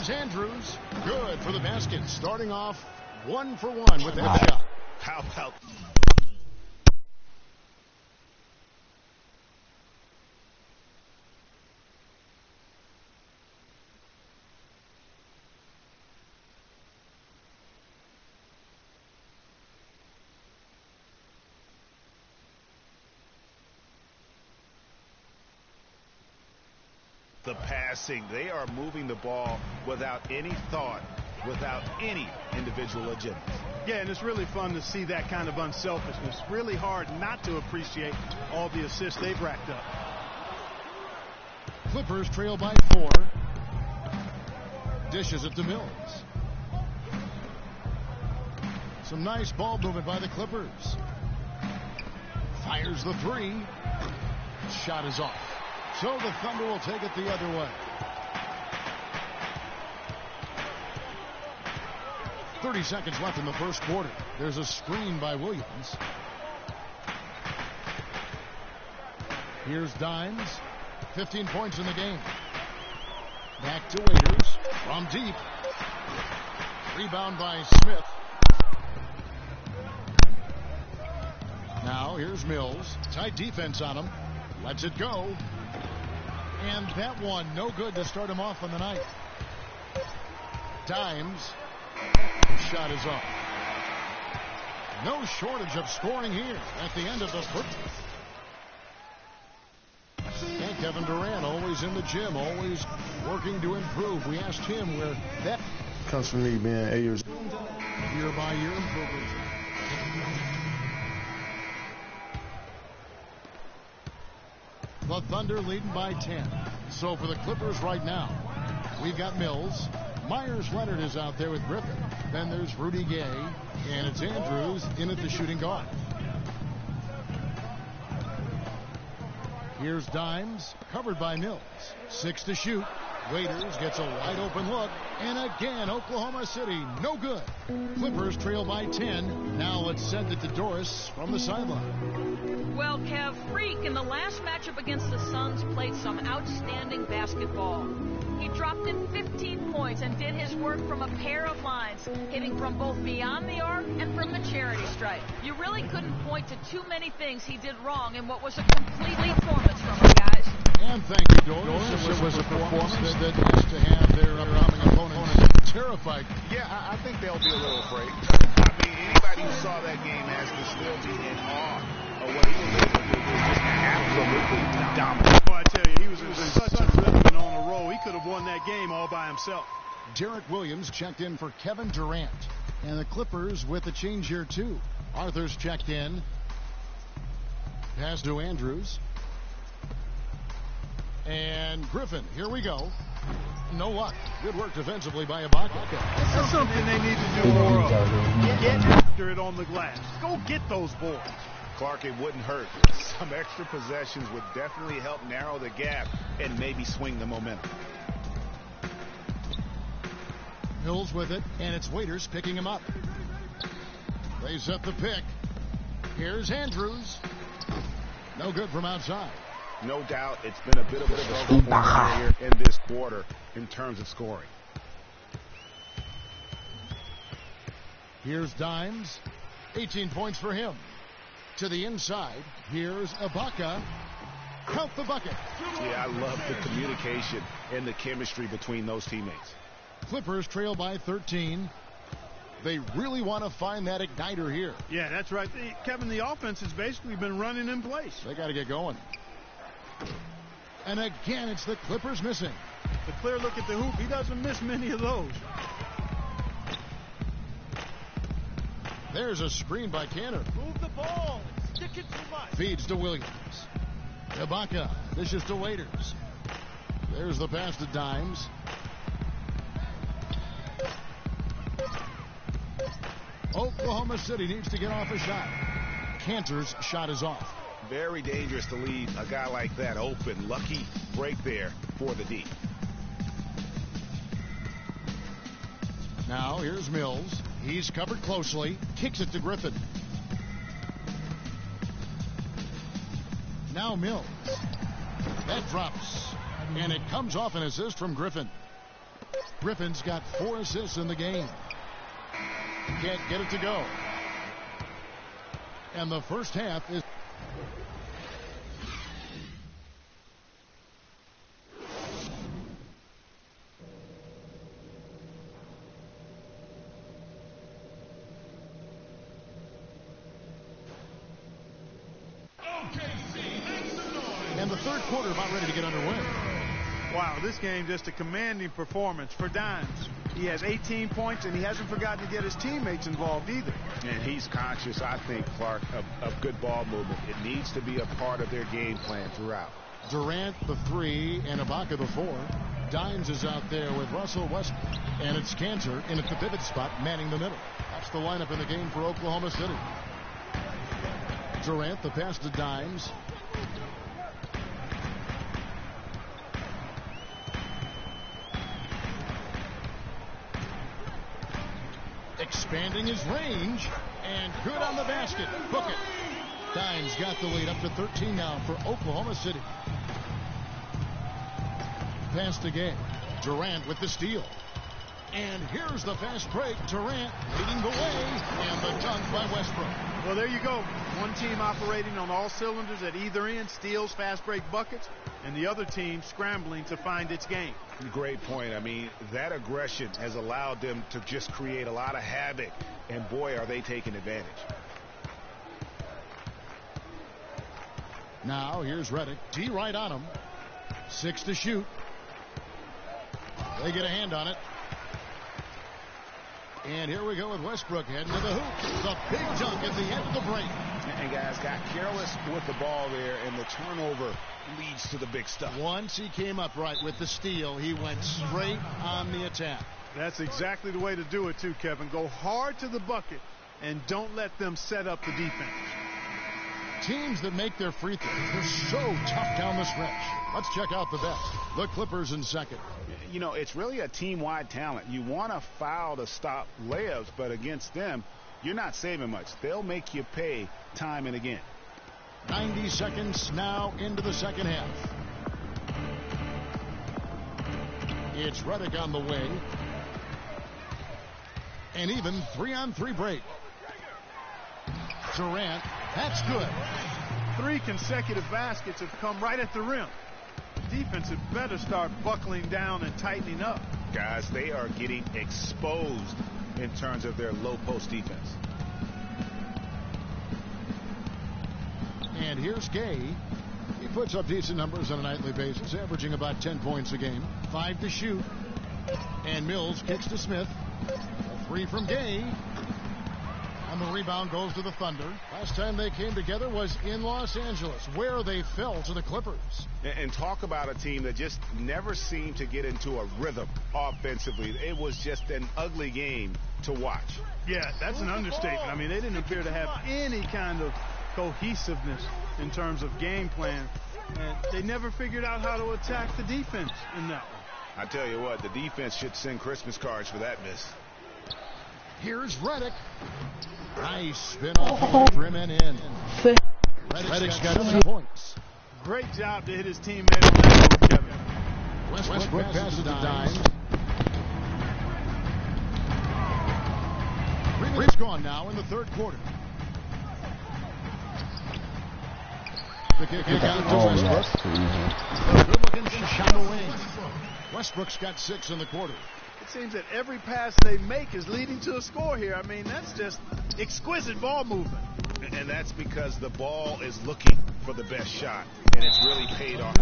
Here's Andrews. Good for the basket. Starting off 1 for 1 with that shot. How about the passing? They are moving the ball without any thought, without any individual agenda. Yeah, and it's really fun to see that kind of unselfishness. Really hard not to appreciate all the assists they've racked up. Clippers trail by 4. Dishes it to Mills. Some nice ball movement by the Clippers. Fires the 3. Shot is off. So the Thunder will take it the other way. 30 seconds left in the first quarter. There's a screen by Williams. Here's Dimes. 15 points in the game. Back to Waiters. From deep. Rebound by Smith. Now here's Mills. Tight defense on him. Lets it go. And that one no good to start him off on the night. Dimes. Shot is off. No shortage of scoring here at the end of the first. And Kevin Durant always in the gym, always working to improve. We asked him where that comes from me being 8 years old. Year by year improvement. The Thunder leading by 10. So for the Clippers right now, we've got Mills. Myers Leonard is out there with Griffin. Then there's Rudy Gay. And it's Andrews in at the shooting guard. Here's Dimes, covered by Mills. 6 to shoot. Waiters gets a wide open look. And again, Oklahoma City, no good. Clippers trail by 10. Now let's send it to Doris from the sideline. Well, Kev, Freak in the last matchup against the Suns played some outstanding basketball. He dropped in 15 points and did his work from a pair of lines, hitting from both beyond the arc and from the charity stripe. You really couldn't point to too many things he did wrong in what was a complete performance from him, guys. And thank you, Doris. It was a performance that has to have their upcoming opponents terrified. Yeah, I think they'll be a little afraid. I mean, anybody who saw that game has to still be in awe of what he was able to do. Just absolutely dominant. Well, I tell you, he was in such a rhythm and on a roll. He could have won that game all by himself. Derek Williams checked in for Kevin Durant. And the Clippers with a change here, too. Arthur's checked in. Pass to Andrews. And Griffin, here we go. No luck. Good work defensively by Ibaka. That's something they need to do more of. Get after it on the glass. Go get those boards. Clark, it wouldn't hurt. Some extra possessions would definitely help narrow the gap and maybe swing the momentum. Mills with it, and it's Waiters picking him up. They set the pick. Here's Andrews. No good from outside. No doubt it's been a bit of a struggle for him here in this quarter in terms of scoring. Here's Dimes. 18 points for him. To the inside. Here's Ibaka. Count the bucket. Yeah, I love the communication and the chemistry between those teammates. Clippers trail by 13. They really want to find that igniter here. Yeah, that's right. Kevin, the offense has basically been running in place. They got to get going. And again, it's the Clippers missing. The clear look at the hoop, he doesn't miss many of those. There's a screen by Canner. Move the ball. Stick it too much. Feeds to Williams. Ibaka dishes to Waiters. There's the pass to Dimes. Oklahoma City needs to get off a shot. Cantor's shot is off. Very dangerous to leave a guy like that open. Lucky break there for the D. Now here's Mills. He's covered closely. Kicks it to Griffin. Now Mills. That drops. And it comes off an assist from Griffin. Griffin's got 4 assists in the game. Can't get it to go. And the first half is... And the third quarter about ready to get underway. Wow, this game just a commanding performance for Dimes. He has 18 points, and he hasn't forgotten to get his teammates involved either. And he's conscious, I think, Clark, of good ball movement. It needs to be a part of their game plan throughout. Durant the 3 and Ibaka the 4. Dimes is out there with Russell Westbrook. And it's Cantor in at the pivot spot, manning the middle. That's the lineup in the game for Oklahoma City. Durant, the pass to Dimes. Expanding his range, and good on the basket. Book it. Dimes got the lead up to 13 now for Oklahoma City. Pass to Gay. Durant with the steal. And here's the fast break. Durant leading the way, and the dunk by Westbrook. Well, there you go. One team operating on all cylinders at either end, steals, fast break buckets, and the other team scrambling to find its game. Great point. I mean, that aggression has allowed them to just create a lot of havoc, and boy, are they taking advantage. Now here's Redick. D right on him. 6 to shoot. They get a hand on it. And here we go with Westbrook heading to the hoop. The big dunk at the end of the break. And guys got careless with the ball there, and the turnover leads to the big stuff. Once he came up right with the steal, he went straight on the attack. That's exactly the way to do it too, Kevin. Go hard to the bucket and don't let them set up the defense. Teams that make their free throws, they're so tough down the stretch. Let's check out the best. The Clippers in second. You know, it's really a team-wide talent. You want to foul to stop layups, but against them, you're not saving much. They'll make you pay time and again. 90 seconds now into the second half. It's Redick on the way. And even 3-on-3 break. Durant, that's good. 3 consecutive baskets have come right at the rim. Defense had better start buckling down and tightening up. Guys, they are getting exposed in terms of their low post defense. And here's Gay. He puts up decent numbers on a nightly basis, averaging about 10 points a game. 5 to shoot. And Mills kicks to Smith. A 3 from Gay. And the rebound goes to the Thunder. Last time they came together was in Los Angeles, where they fell to the Clippers. And talk about a team that just never seemed to get into a rhythm offensively. It was just an ugly game to watch. Yeah, that's an understatement. I mean, they didn't appear to have any kind of cohesiveness in terms of game plan. And they never figured out how to attack the defense in that one. I tell you what, the defense should send Christmas cards for that miss. Here's Redick. Nice spin off the rim and in. Redick's got 2 points. Great job to hit his teammate on that move, Kevin. Westbrook passes to Dimes. Reed's gone now in the third quarter. The kick out to Westbrook. Good looking shot away. Westbrook's got 6 in the quarter. It seems that every pass they make is leading to a score here. I mean, that's just exquisite ball movement. And that's because the ball is looking for the best shot, and it's really paid off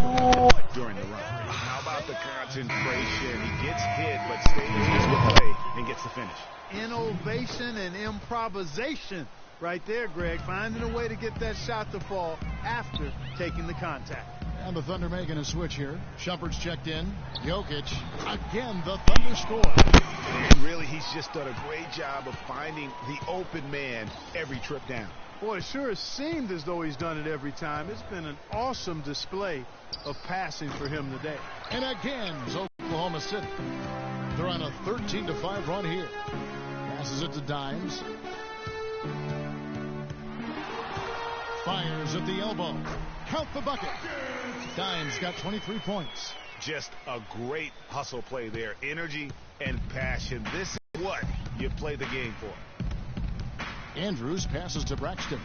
during the run. How about the concentration? He gets hit, but stays with play and gets the finish. Innovation and improvisation right there, Greg. Finding a way to get that shot to fall after taking the contact. And the Thunder making a switch here. Shumpert's checked in. Jokic. Again, the Thunder score. And really, he's just done a great job of finding the open man every trip down. Boy, it sure has seemed as though he's done it every time. It's been an awesome display of passing for him today. And again, Oklahoma City. They're on a 13-5 run here. Passes it to Dimes. Fires at the elbow. Count the bucket. Dimes got 23 points. Just a great hustle play there. Energy and passion. This is what you play the game for. Andrews passes to Braxton.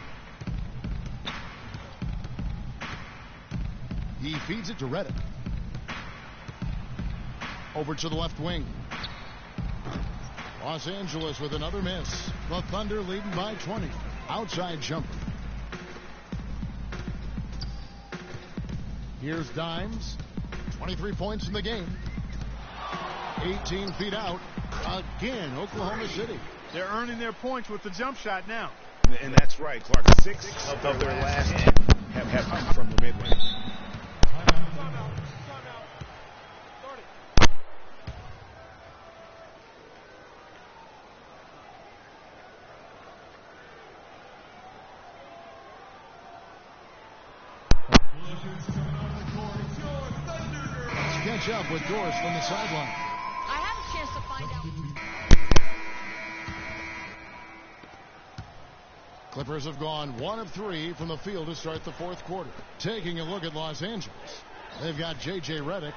He feeds it to Redick. Over to the left wing. Los Angeles with another miss. The Thunder leading by 20. Outside jumper. Here's Dimes. 23 points in the game. 18 feet out. Again, Oklahoma City. They're earning their points with the jump shot now. And that's right, Clark. 6 of their last 10 have come from the mid-range. Catch up with Doris from the sideline. I had a chance to find out. Clippers have gone 1 of 3 from the field to start the fourth quarter. Taking a look at Los Angeles. They've got J.J. Redick.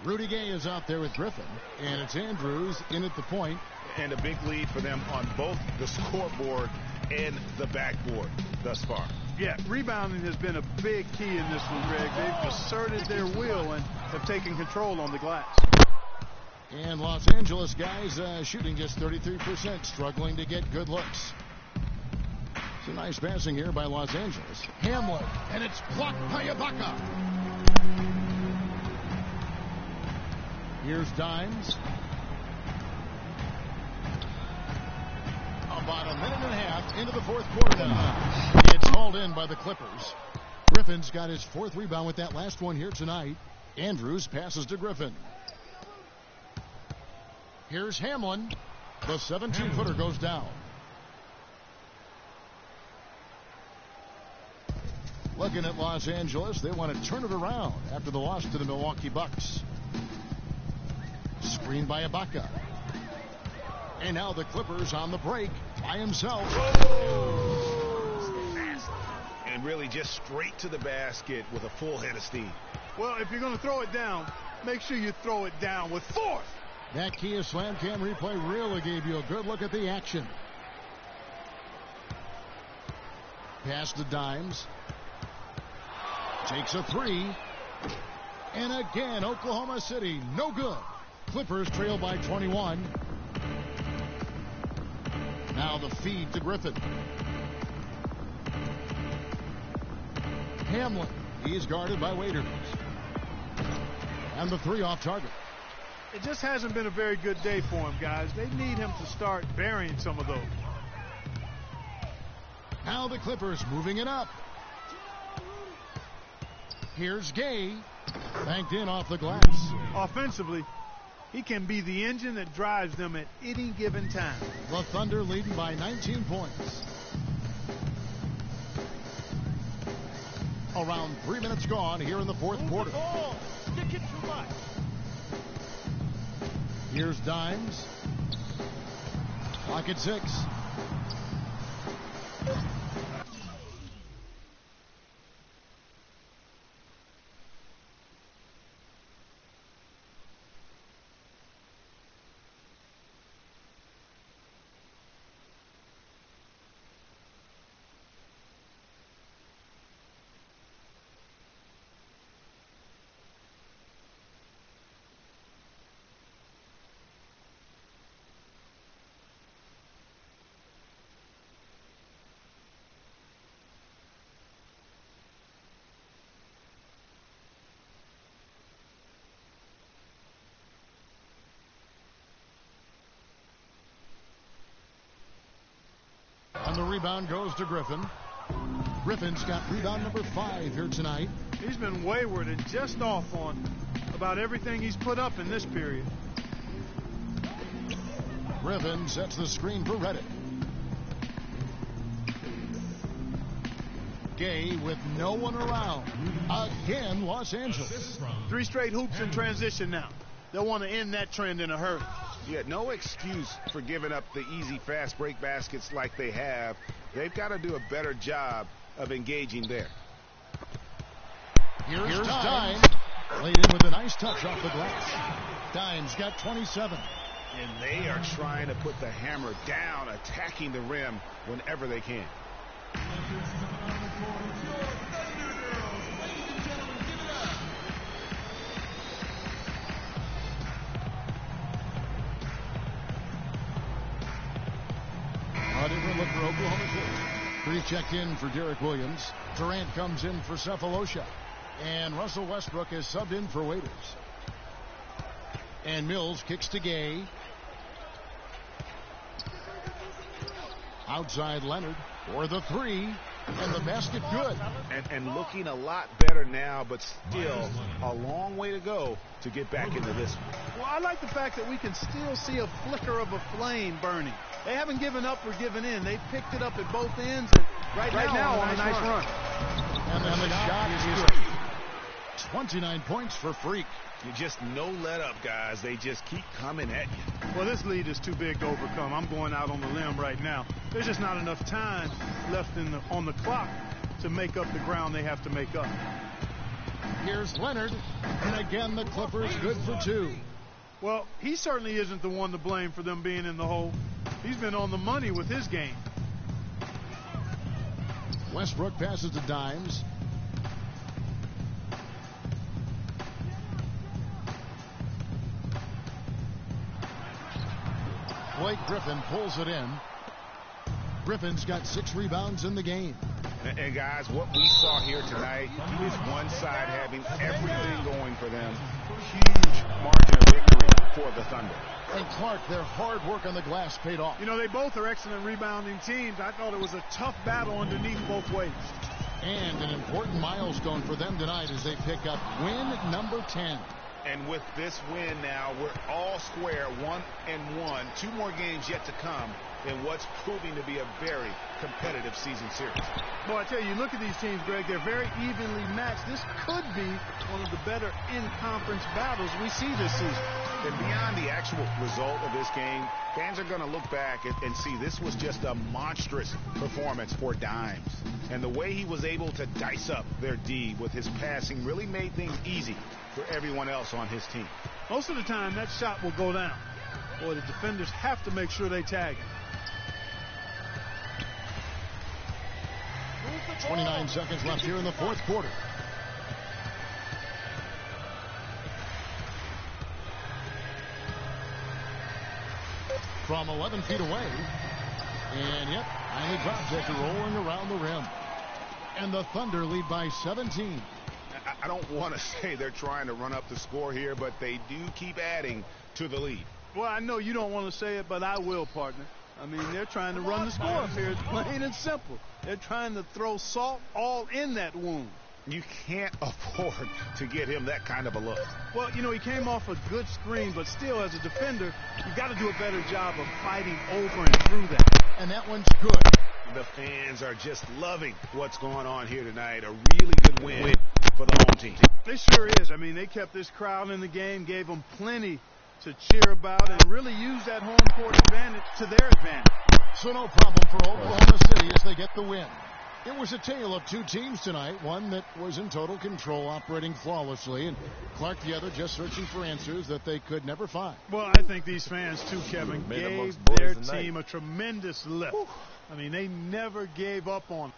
Rudy Gay is out there with Griffin. And it's Andrews in at the point. And a big lead for them on both the scoreboard and the backboard thus far. Yeah, rebounding has been a big key in this one, Greg. They've asserted their will and have taken control on the glass. And Los Angeles guys shooting just 33%, struggling to get good looks. It's a nice passing here by Los Angeles. Hamlet, and it's blocked by Ibaka. Here's Dimes. About a minute and a half into the fourth quarter now. It's hauled in by the Clippers. Griffin's got his 4th rebound with that last one here tonight. Andrews passes to Griffin. Here's Hamlin. The 17-footer goes down. Looking at Los Angeles, they want to turn it around after the loss to the Milwaukee Bucks. Screen by Ibaka. And now the Clippers on the break by himself. And really just straight to the basket with a full head of steam. Well, if you're going to throw it down, make sure you throw it down with force. That Kia Slam Cam replay really gave you a good look at the action. Pass to Dimes. Takes a 3. And again, Oklahoma City, no good. Clippers trail by 21. Now the feed to Griffin. Hamlin, he's guarded by Waiters. And the 3 off target. It just hasn't been a very good day for him, guys. They need him to start burying some of those. Now the Clippers moving it up. Here's Gay. Banked in off the glass. Offensively, he can be the engine that drives them at any given time. The Thunder leading by 19 points. Around 3 minutes gone here in the fourth quarter. Here's Dimes. Clock at 6. And the rebound goes to Griffin. Griffin's got rebound number 5 here tonight. He's been wayward and just off on about everything he's put up in this period. Griffin sets the screen for Redick. Gay with no one around. Again, Los Angeles. 3 straight hoops in transition now. They'll want to end that trend in a hurry. Yeah, no excuse for giving up the easy fast break baskets like they have. They've got to do a better job of engaging there. Here's Dimes. Laid in with a nice touch off the glass. Dimes got 27. And they are trying to put the hammer down, attacking the rim whenever they can. A different look for Oklahoma City. Pretty checked in for Derek Williams. Durant comes in for Cephalosha. And Russell Westbrook is subbed in for Waiters. And Mills kicks to Gay. Outside Leonard for the three. And the basket good. And looking a lot better now, but still a long way to go to get back into this one. Well, I like the fact that we can still see a flicker of a flame burning. They haven't given up or given in. They picked it up at both ends. And right now on a nice run. And the shot is good. 29 points for Freak. You just no let up, guys. They just keep coming at you. Well, this lead is too big to overcome. I'm going out on the limb right now. There's just not enough time left on the clock to make up the ground they have to make up. Here's Leonard. And again, the Clippers good for two. Well, he certainly isn't the one to blame for them being in the hole. He's been on the money with his game. Westbrook passes to Dimes. Blake Griffin pulls it in. Griffin's got 6 rebounds in the game. And guys, what we saw here tonight is one side having everything going for them. Huge margin of victory for the Thunder. And Clark, their hard work on the glass paid off. You know, they both are excellent rebounding teams. I thought it was a tough battle underneath both ways. And an important milestone for them tonight as they pick up win number 10. And with this win now, we're all square, 1-1. 2 more games yet to come in what's proving to be a very competitive season series. Boy, I tell you, look at these teams, Greg. They're very evenly matched. This could be one of the better in-conference battles we see this season. And beyond the actual result of this game, fans are going to look back and see this was just a monstrous performance for Dimes. And the way he was able to dice up their D with his passing really made things easy for everyone else on his team. Most of the time, that shot will go down. Boy, the defenders have to make sure they tag him. 29 seconds left here in the fourth quarter. From 11 feet away. And yep, tiny drop kick rolling around the rim. And the Thunder lead by 17. I don't want to say they're trying to run up the score here, but they do keep adding to the lead. Well, I know you don't want to say it, but I will, partner. I mean, they're trying to run the score up here. It's plain and simple. They're trying to throw salt all in that wound. You can't afford to get him that kind of a look. Well, you know, he came off a good screen, but still, as a defender, you got to do a better job of fighting over and through that. And that one's good. The fans are just loving what's going on here tonight. A really good win for the home team. They sure is. I mean, they kept this crowd in the game, gave them plenty to cheer about, and really used that home court advantage to their advantage. So no problem for Oklahoma City as they get the win. It was a tale of two teams tonight, one that was in total control, operating flawlessly, and Clark the other just searching for answers that they could never find. Well, I think these fans, too, Kevin, gave their team a tremendous lift. I mean, they never gave up on it.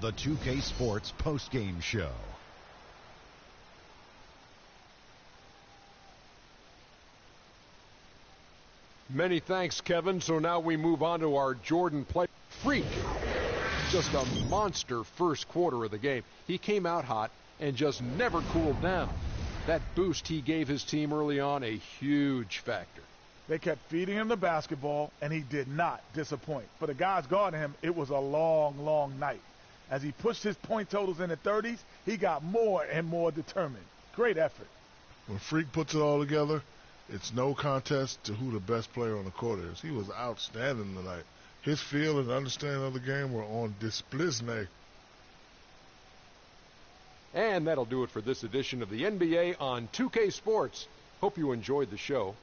The 2K Sports postgame show. Many thanks, Kevin. So now we move on to our Jordan play. Freak. Just a monster first quarter of the game. He came out hot and just never cooled down. That boost he gave his team early on, a huge factor. They kept feeding him the basketball, and he did not disappoint. For the guys guarding him, it was a long, long night. As he pushed his point totals in the 30s, he got more and more determined. Great effort. When Freak puts it all together, it's no contest to who the best player on the court is. He was outstanding tonight. His feel and understanding of the game were on display. And that'll do it for this edition of the NBA on 2K Sports. Hope you enjoyed the show.